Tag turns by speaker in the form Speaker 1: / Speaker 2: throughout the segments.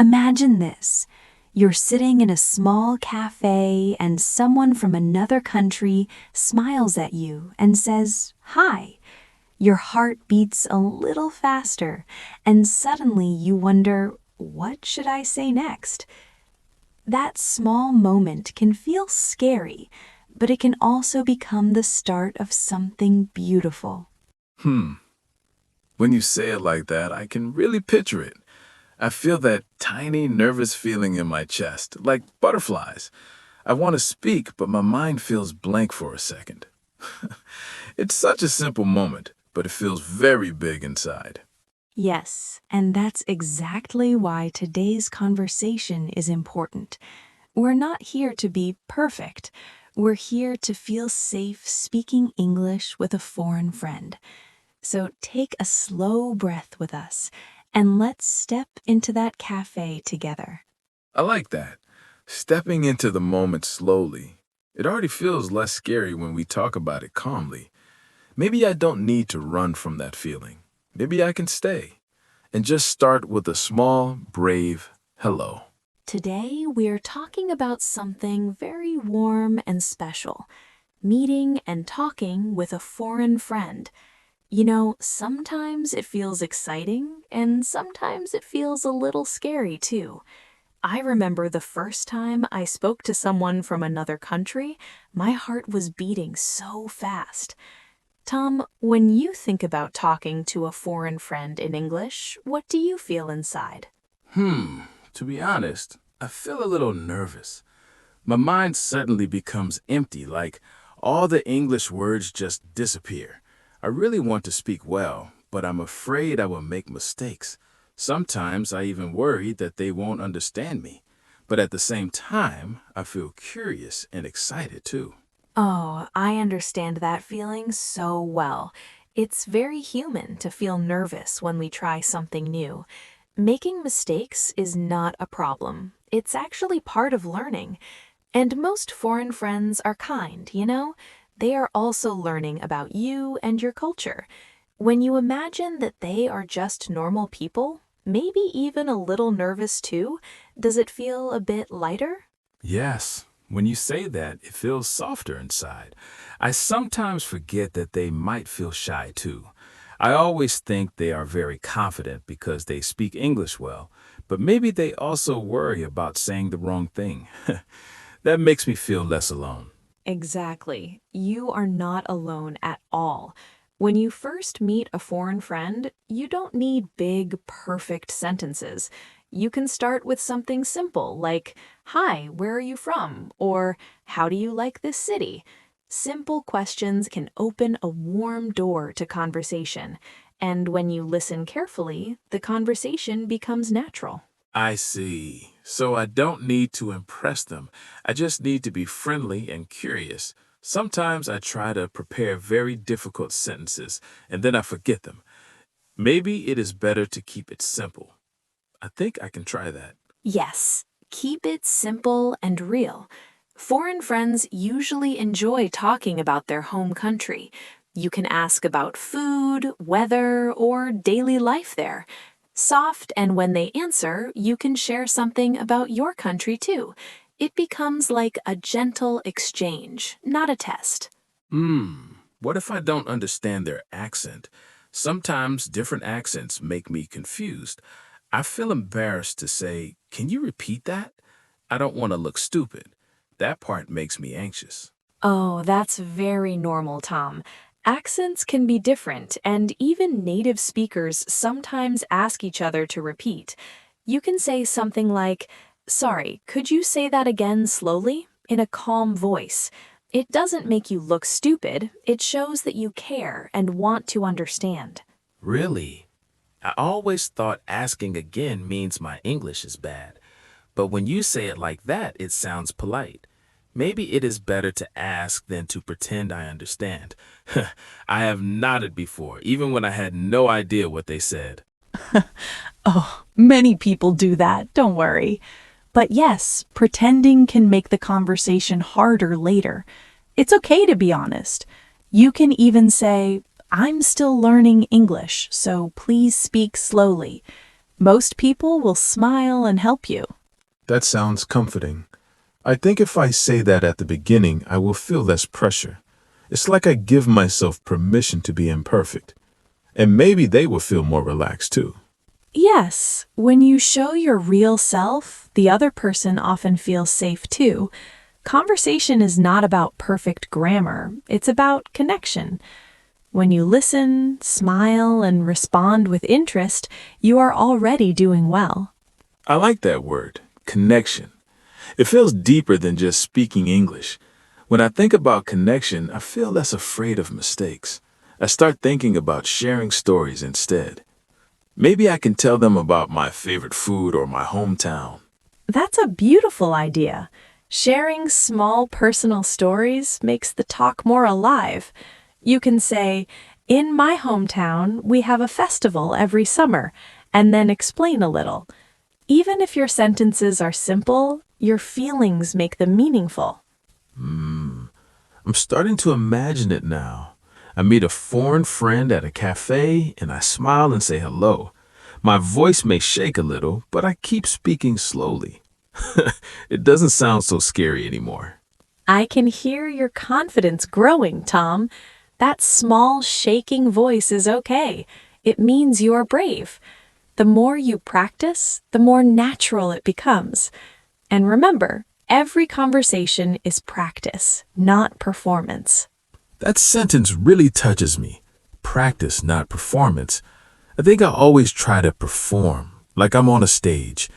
Speaker 1: Imagine this. You're sitting in a small cafe and someone from another country smiles at you and says, "Hi." Your heart beats a little faster, and suddenly you wonder, what should I say next? That small moment can feel scary, but it can also become the start of something beautiful.
Speaker 2: Hmm. When you say it like that, I can really picture it. I feel that tiny, nervous feeling in my chest, like butterflies. I want to speak, but my mind feels blank for a second. It's such a simple moment, but it feels very big inside.
Speaker 1: Yes, and that's exactly why today's conversation is important. We're not here to be perfect. We're here to feel safe speaking English with a foreign friend. So take a slow breath with us and let's step into that cafe together.
Speaker 2: I like that. Stepping into the moment slowly. It already feels less scary when we talk about it calmly. Maybe I don't need to run from that feeling. Maybe I can stay and just start with a small, brave hello.
Speaker 1: Today, we're talking about something very warm and special, meeting and talking with a foreign friend. You know, sometimes it feels exciting, and sometimes it feels a little scary too. I remember the first time I spoke to someone from another country, my heart was beating so fast. Tom, when you think about talking to a foreign friend in English, what do you feel inside?
Speaker 2: To be honest, I feel a little nervous. My mind suddenly becomes empty, like all the English words just disappear. I really want to speak well, but I'm afraid I will make mistakes. Sometimes I even worry that they won't understand me. But at the same time, I feel curious and excited too.
Speaker 1: Oh, I understand that feeling so well. It's very human to feel nervous when we try something new. Making mistakes is not a problem. It's actually part of learning. And most foreign friends are kind, you know? They are also learning about you and your culture. When you imagine that they are just normal people, maybe even a little nervous too, does it feel a bit lighter?
Speaker 2: Yes, when you say that, it feels softer inside. I sometimes forget that they might feel shy too. I always think they are very confident because they speak English well, but maybe they also worry about saying the wrong thing. That makes me feel less alone.
Speaker 1: Exactly. You are not alone at all. When you first meet a foreign friend, you don't need big, perfect sentences. You can start with something simple like, "Hi, where are you from?" or "How do you like this city?" Simple questions can open a warm door to conversation. And when you listen carefully, the conversation becomes natural.
Speaker 2: I see. So I don't need to impress them. I just need to be friendly and curious. Sometimes I try to prepare very difficult sentences and then I forget them. Maybe it is better to keep it simple. I think I can try that.
Speaker 1: Yes, keep it simple and real. Foreign friends usually enjoy talking about their home country. You can ask about food, weather, or daily life there. Soft, and when they answer, you can share something about your country too. It becomes like a gentle exchange, not a test.
Speaker 2: What if I don't understand their accent? Sometimes different accents make me confused. I feel embarrassed to say, "Can you repeat that?" I don't want to look stupid. That part makes me anxious.
Speaker 1: Oh, that's very normal, Tom. Accents can be different, and even native speakers sometimes ask each other to repeat. You can say something like, "Sorry, could you say that again slowly?" in a calm voice. It doesn't make you look stupid, it shows that you care and want to understand.
Speaker 2: Really? I always thought asking again means my English is bad. But when you say it like that, it sounds polite. Maybe it is better to ask than to pretend I understand. I have nodded before, even when I had no idea what they said.
Speaker 1: Oh, many people do that, don't worry. But yes, pretending can make the conversation harder later. It's okay to be honest. You can even say, "I'm still learning English, so please speak slowly." Most people will smile and help you.
Speaker 3: That sounds comforting. I think if I say that at the beginning, I will feel less pressure. It's like I give myself permission to be imperfect. And maybe they will feel more relaxed too.
Speaker 1: Yes, when you show your real self, the other person often feels safe too. Conversation is not about perfect grammar, it's about connection. When you listen, smile, and respond with interest, you are already doing well.
Speaker 2: I like that word, connection. It feels deeper than just speaking English. When I think about connection, I feel less afraid of mistakes. I start thinking about sharing stories instead. Maybe I can tell them about my favorite food or my hometown.
Speaker 1: That's a beautiful idea. Sharing small personal stories makes the talk more alive. You can say, "In my hometown, we have a festival every summer," and then explain a little. Even if your sentences are simple, your feelings make them meaningful.
Speaker 3: I'm starting to imagine it now. I meet a foreign friend at a cafe and I smile and say hello. My voice may shake a little, but I keep speaking slowly. It doesn't sound so scary anymore.
Speaker 1: I can hear your confidence growing, Tom. That small, shaking voice is okay. It means you are brave. The more you practice, the more natural it becomes. And remember, every conversation is practice, not performance.
Speaker 3: That sentence really touches me. Practice, not performance. I think I always try to perform, like I'm on a stage.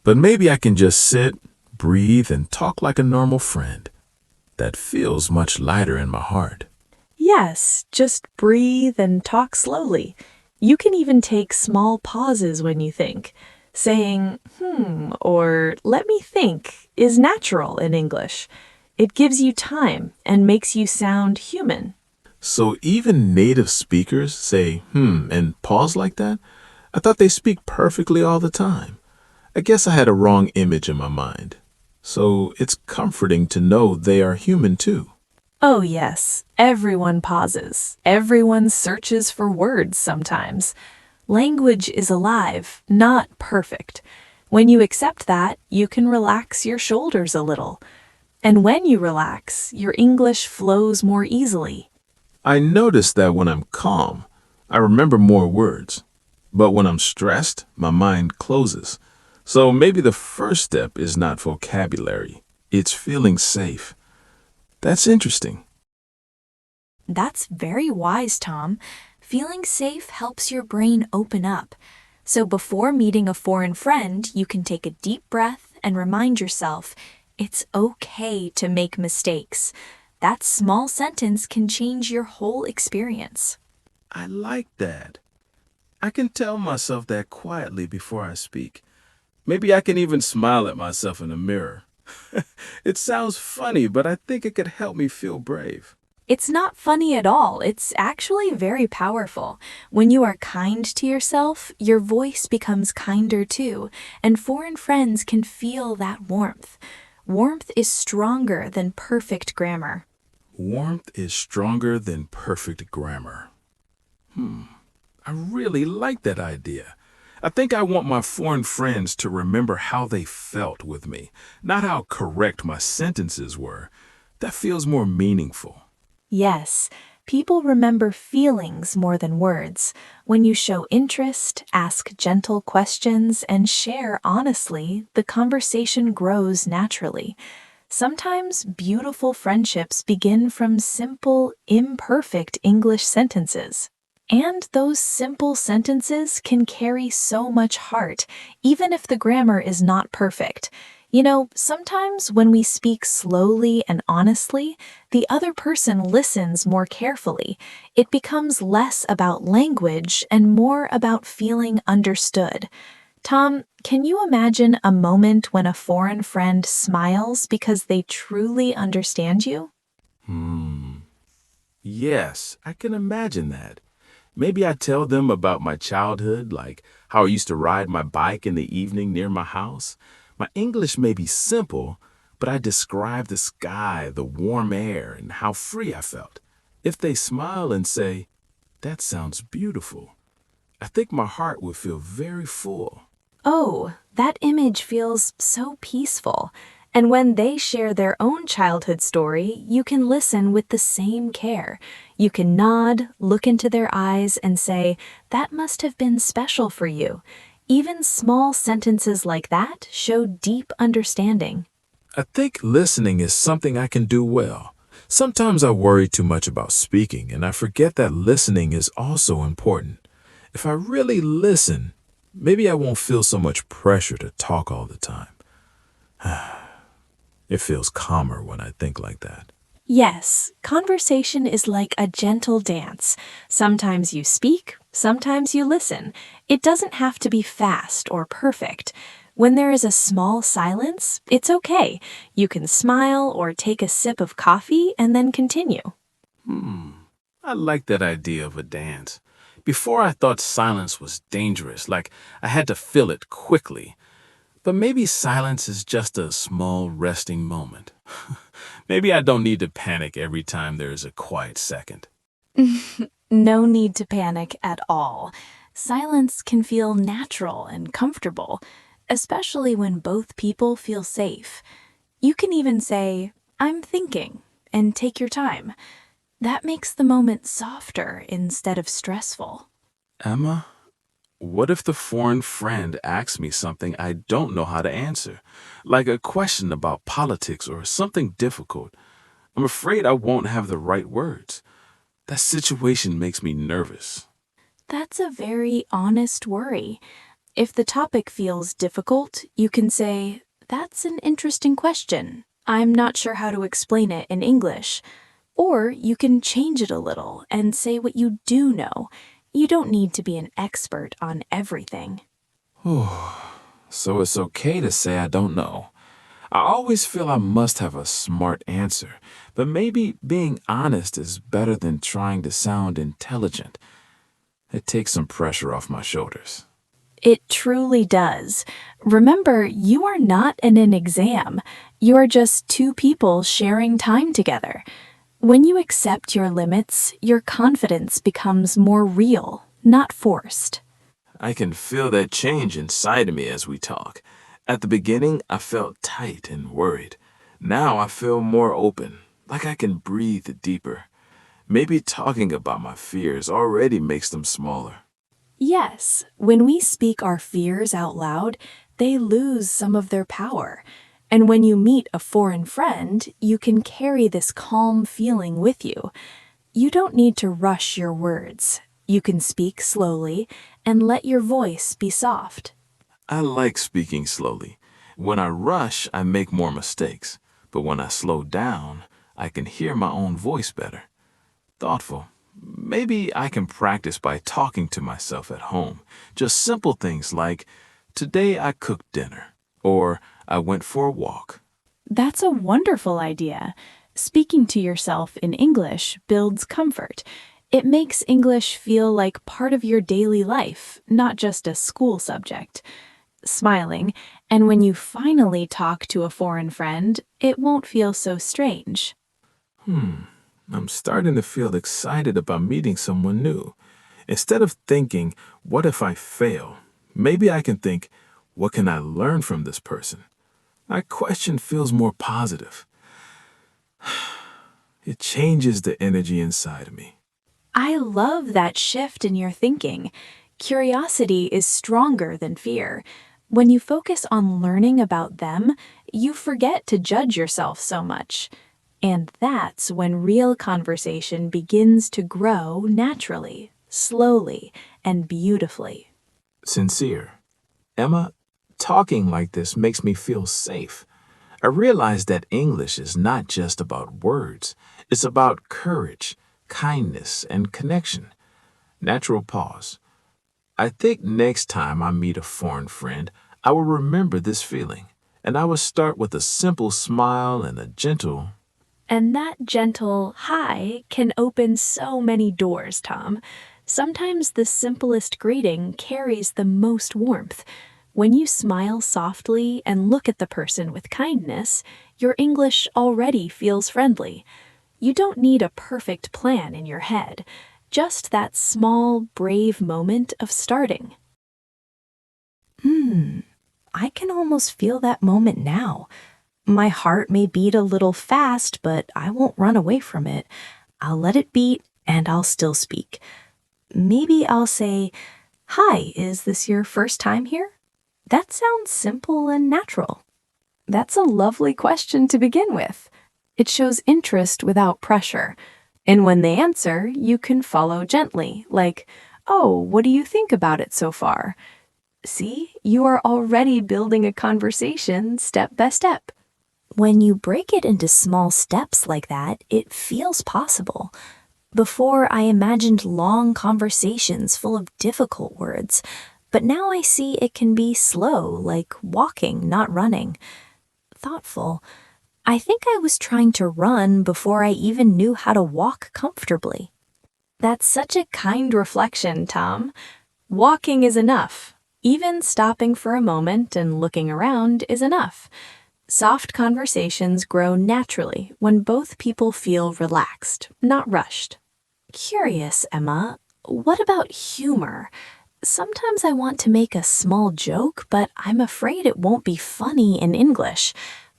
Speaker 3: But maybe I can just sit, breathe, and talk like a normal friend. That feels much lighter in my heart.
Speaker 1: Yes, just breathe and talk slowly. You can even take small pauses when you think. Saying, or let me think is natural in English. It gives you time and makes you sound human.
Speaker 3: So even native speakers say, and pause like that? I thought they speak perfectly all the time. I guess I had a wrong image in my mind. So it's comforting to know they are human too.
Speaker 1: Oh, yes, everyone pauses. Everyone searches for words sometimes. Language is alive, not perfect. When you accept that, you can relax your shoulders a little. And when you relax, your English flows more easily.
Speaker 3: I notice that when I'm calm, I remember more words. But when I'm stressed, my mind closes. So maybe the first step is not vocabulary, it's feeling safe. That's interesting.
Speaker 1: That's very wise, Tom. Feeling safe helps your brain open up. So before meeting a foreign friend, you can take a deep breath and remind yourself it's okay to make mistakes. That small sentence can change your whole experience.
Speaker 2: I like that. I can tell myself that quietly before I speak. Maybe I can even smile at myself in the mirror. It sounds funny, but I think it could help me feel brave.
Speaker 1: It's not funny at all. It's actually very powerful. When you are kind to yourself, your voice becomes kinder too, and foreign friends can feel that warmth. Warmth is stronger than perfect grammar.
Speaker 2: Warmth is stronger than perfect grammar. I really like that idea. I think I want my foreign friends to remember how they felt with me, not how correct my sentences were. That feels more meaningful.
Speaker 1: Yes, people remember feelings more than words. When you show interest, ask gentle questions, and share honestly, the conversation grows naturally. Sometimes beautiful friendships begin from simple, imperfect English sentences. And those simple sentences can carry so much heart, even if the grammar is not perfect. You know, sometimes when we speak slowly and honestly, the other person listens more carefully. It becomes less about language and more about feeling understood. Tom, can you imagine a moment when a foreign friend smiles because they truly understand you?
Speaker 2: Yes, I can imagine that. Maybe I tell them about my childhood, like how I used to ride my bike in the evening near my house. My English may be simple, but I describe the sky, the warm air, and how free I felt. If they smile and say, "That sounds beautiful," I think my heart would feel very full.
Speaker 1: Oh, that image feels so peaceful. And when they share their own childhood story, you can listen with the same care. You can nod, look into their eyes, and say, "That must have been special for you." Even small sentences like that show deep understanding.
Speaker 3: I think listening is something I can do well. Sometimes I worry too much about speaking, and I forget that listening is also important. If I really listen, maybe I won't feel so much pressure to talk all the time. It feels calmer when I think like that.
Speaker 1: Yes, conversation is like a gentle dance. Sometimes you speak, sometimes you listen. It doesn't have to be fast or perfect. When there is a small silence, it's okay. You can smile or take a sip of coffee and then continue.
Speaker 2: I like that idea of a dance. Before I thought silence was dangerous, like I had to fill it quickly. But maybe silence is just a small resting moment. Maybe I don't need to panic every time there is a quiet second.
Speaker 1: No need to panic at all. Silence can feel natural and comfortable, especially when both people feel safe. You can even say, "I'm thinking," and take your time. That makes the moment softer instead of stressful.
Speaker 2: Emma, what if the foreign friend asks me something I don't know how to answer? Like a question about politics or something difficult. I'm afraid I won't have the right words. That situation makes me nervous.
Speaker 1: That's a very honest worry. If the topic feels difficult, you can say, "That's an interesting question. I'm not sure how to explain it in English." Or you can change it a little and say what you do know. You don't need to be an expert on everything.
Speaker 3: So it's okay to say I don't know. I always feel I must have a smart answer, but maybe being honest is better than trying to sound intelligent. It takes some pressure off my shoulders.
Speaker 1: It truly does. Remember, you are not in an exam. You are just two people sharing time together. When you accept your limits, your confidence becomes more real, not forced.
Speaker 3: I can feel that change inside of me as we talk. At the beginning, I felt tight and worried. Now I feel more open, like I can breathe deeper. Maybe talking about my fears already makes them smaller.
Speaker 1: Yes, when we speak our fears out loud, they lose some of their power. And when you meet a foreign friend, you can carry this calm feeling with you. You don't need to rush your words. You can speak slowly and let your voice be soft.
Speaker 3: I like speaking slowly. When I rush, I make more mistakes. But when I slow down, I can hear my own voice better. Thoughtful. Maybe I can practice by talking to myself at home. Just simple things like, "Today I cooked dinner," or "I went for a walk."
Speaker 1: That's a wonderful idea. Speaking to yourself in English builds comfort. It makes English feel like part of your daily life, not just a school subject. Smiling, and when you finally talk to a foreign friend, it won't feel so strange.
Speaker 3: I'm starting to feel excited about meeting someone new. Instead of thinking, "What if I fail?" maybe I can think, "What can I learn from this person?" That question feels more positive. It changes the energy inside of me.
Speaker 1: I love that shift in your thinking. Curiosity is stronger than fear. When you focus on learning about them, you forget to judge yourself so much. And that's when real conversation begins to grow naturally, slowly, and beautifully.
Speaker 3: Sincere. Emma, talking like this makes me feel safe. I realize that English is not just about words, it's about courage, kindness, and connection. Natural pause. I think next time I meet a foreign friend, I will remember this feeling, and I will start with a simple smile and a gentle,
Speaker 1: And that gentle hi can open so many doors, Tom. Sometimes the simplest greeting carries the most warmth. When you smile softly and look at the person with kindness, your English already feels friendly. You don't need a perfect plan in your head, just that small, brave moment of starting.
Speaker 4: I can almost feel that moment now. My heart may beat a little fast, but I won't run away from it. I'll let it beat and I'll still speak. Maybe I'll say, "Hi, is this your first time here?" That sounds simple and natural.
Speaker 1: That's a lovely question to begin with. It shows interest without pressure. And when they answer, you can follow gently, like, "Oh, what do you think about it so far?" See, you are already building a conversation step by step.
Speaker 4: When you break it into small steps like that, it feels possible. Before, I imagined long conversations full of difficult words, but now I see it can be slow, like walking, not running. Thoughtful. I think I was trying to run before I even knew how to walk comfortably.
Speaker 1: That's such a kind reflection, Tom. Walking is enough. Even stopping for a moment and looking around is enough. Soft conversations grow naturally when both people feel relaxed, not rushed.
Speaker 4: Curious, Emma, what about humor? Sometimes I want to make a small joke, but I'm afraid it won't be funny in English.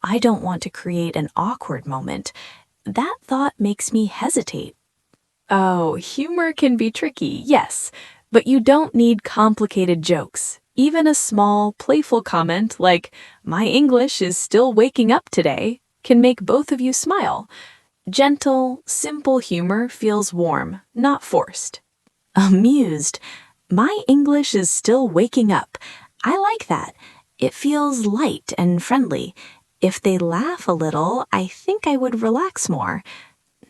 Speaker 4: I don't want to create an awkward moment. That thought makes me hesitate.
Speaker 1: Oh, humor can be tricky, yes, but you don't need complicated jokes. Even a small, playful comment like, "My English is still waking up today," can make both of you smile. Gentle, simple humor feels warm, not forced.
Speaker 4: Amused. My English is still waking up. I like that. It feels light and friendly. If they laugh a little, I think I would relax more.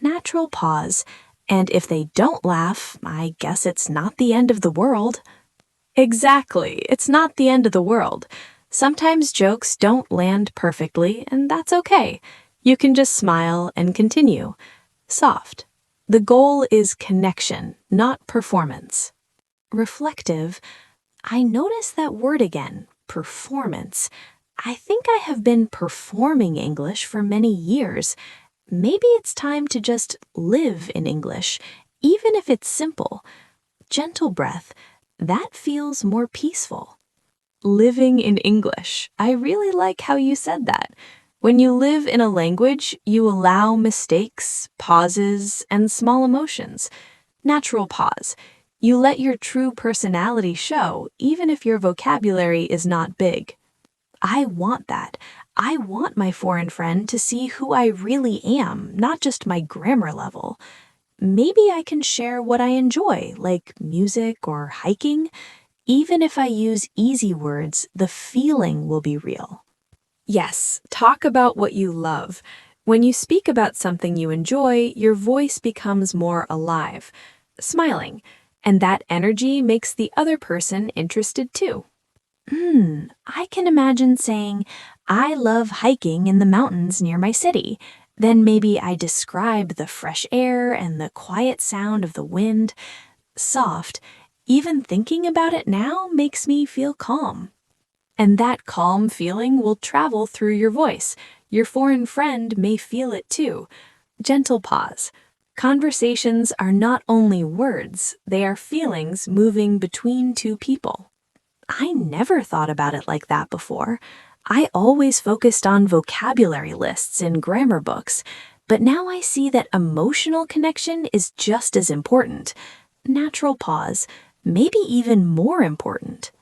Speaker 4: Natural pause. And if they don't laugh, I guess it's not the end of the world.
Speaker 1: Exactly, it's not the end of the world. Sometimes jokes don't land perfectly, and that's okay. You can just smile and continue. Soft. The goal is connection, not performance.
Speaker 4: Reflective. I notice that word again, performance. I think I have been performing English for many years. Maybe it's time to just live in English, even if it's simple. Gentle breath. That feels more peaceful.
Speaker 1: Living in English. I really like how you said that. When you live in a language, you allow mistakes, pauses, and small emotions. Natural pause. You let your true personality show, even if your vocabulary is not big. I want that. I want my foreign friend to see who I really am, not just my grammar level. Maybe I can share what I enjoy, like music or hiking. Even if I use easy words, the feeling will be real. Yes, talk about what you love. When you speak about something you enjoy, your voice becomes more alive, smiling, and that energy makes the other person interested too.
Speaker 4: I can imagine saying, "I love hiking in the mountains near my city." Then maybe I describe the fresh air and the quiet sound of the wind. Soft. Even thinking about it now makes me feel calm.
Speaker 1: And that calm feeling will travel through your voice. Your foreign friend may feel it too. Gentle pause. Conversations are not only words, they are feelings moving between two people.
Speaker 4: I never thought about it like that before. I always focused on vocabulary lists in grammar books, but now I see that emotional connection is just as important. Natural pause, maybe even more important.